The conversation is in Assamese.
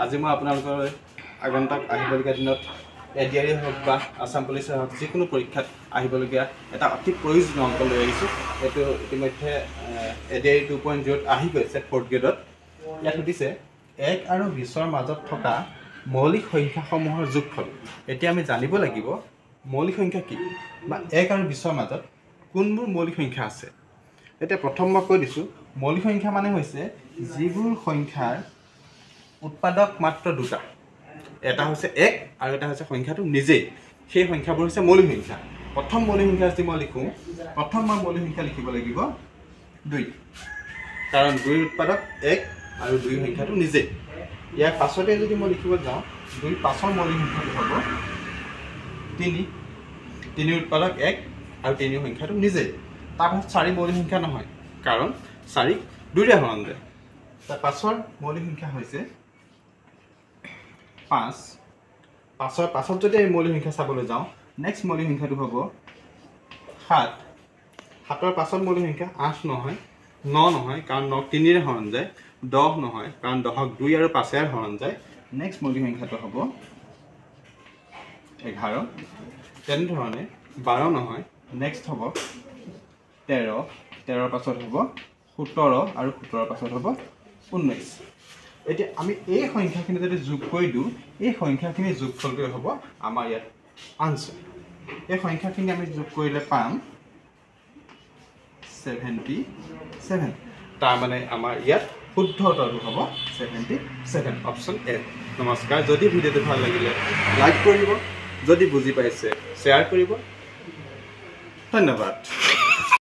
আজি মই আপোনালোকৰ আগন্তুক আহিবলগীয়া দিনত এডিআৰই হওক বা আসাম পুলিচে হওক যিকোনো পৰীক্ষাত আহিবলগীয়া এটা অতি প্ৰয়োজনীয় অংক লৈ আহিছোঁ। এইটো ইতিমধ্যে এডিআৰই 2.0 আহি গৈছে 4th গ্ৰেডত। ইয়াত সুধিছে 1 আৰু 20ৰ মাজত থকা মৌলিক সংখ্যাসমূহৰ যোগফল। এতিয়া আমি জানিব লাগিব মৌলিক সংখ্যা কি বা 1 আৰু 20ৰ মাজত কোনবোৰ মৌলিক সংখ্যা আছে। এতিয়া প্ৰথম মই কৈ দিছোঁ মৌলিক সংখ্যা মানে হৈছে যিবোৰ সংখ্যাৰ উৎপাদক মাত্ৰ দুটা, এটা হৈছে 1 আৰু এটা হৈছে সংখ্যাটো নিজেই, সেই সংখ্যাবোৰ হৈছে মৌলিক সংখ্যা। প্ৰথম মৌলিক সংখ্যা যদি মই লিখোঁ, প্ৰথম মই মৌলিক সংখ্যা লিখিব লাগিব 2, কাৰণ 2ৰ উৎপাদক 1 আৰু 2 সংখ্যাটো নিজেই। ইয়াৰ পাছতে যদি মই লিখিব যাওঁ 2 পাছৰ মৌলিক সংখ্যাটো হ'ব 3, 3ৰ উৎপাদক 1 আৰু 3 সংখ্যাটো নিজেই। তাৰপাছত 4 মৌলিক সংখ্যা নহয়, কাৰণ 4ক 2ৰে হৰণ যায়। তাৰ পাছৰ মৌলিক সংখ্যা হৈছে 5। পাছত যদি এই মৌলিক সংখ্যা চাবলৈ যাওঁ, নেক্সট মৌলিক সংখ্যাটো হ'ব 7। 7ৰ পাছৰ মৌলিক সংখ্যা 8 নহয়, 9 নহয়, কাৰণ 9ক 3ৰে হৰণ যায়, 10 নহয়, কাৰণ 10ক 2 আৰু 5ৰে হৰণ যায়। নেক্সট মৌলিক সংখ্যাটো হ'ব 11। তেনেধৰণে 12 নহয়, নেক্সট হ'ব 13, 13ৰ পাছত হ'ব 17 আৰু 17ৰ পাছত হ'ব 19। এতিয়া আমি এই সংখ্যাখিনি যদি যোগ কৰি দিওঁ, এই সংখ্যাখিনিৰ যোগফলটোৱে হ'ব আমাৰ ইয়াত আনচাৰ। এই সংখ্যাখিনি আমি যোগ কৰিলে পাম 77। তাৰমানে আমাৰ ইয়াত শুদ্ধ উত্তৰটো হ'ব 77, অপশ্যন এ। নমস্কাৰ। যদি ভিডিঅ'টো ভাল লাগিলে লাইক কৰিব, যদি বুজি পাইছে শ্বেয়াৰ কৰিব। ধন্যবাদ।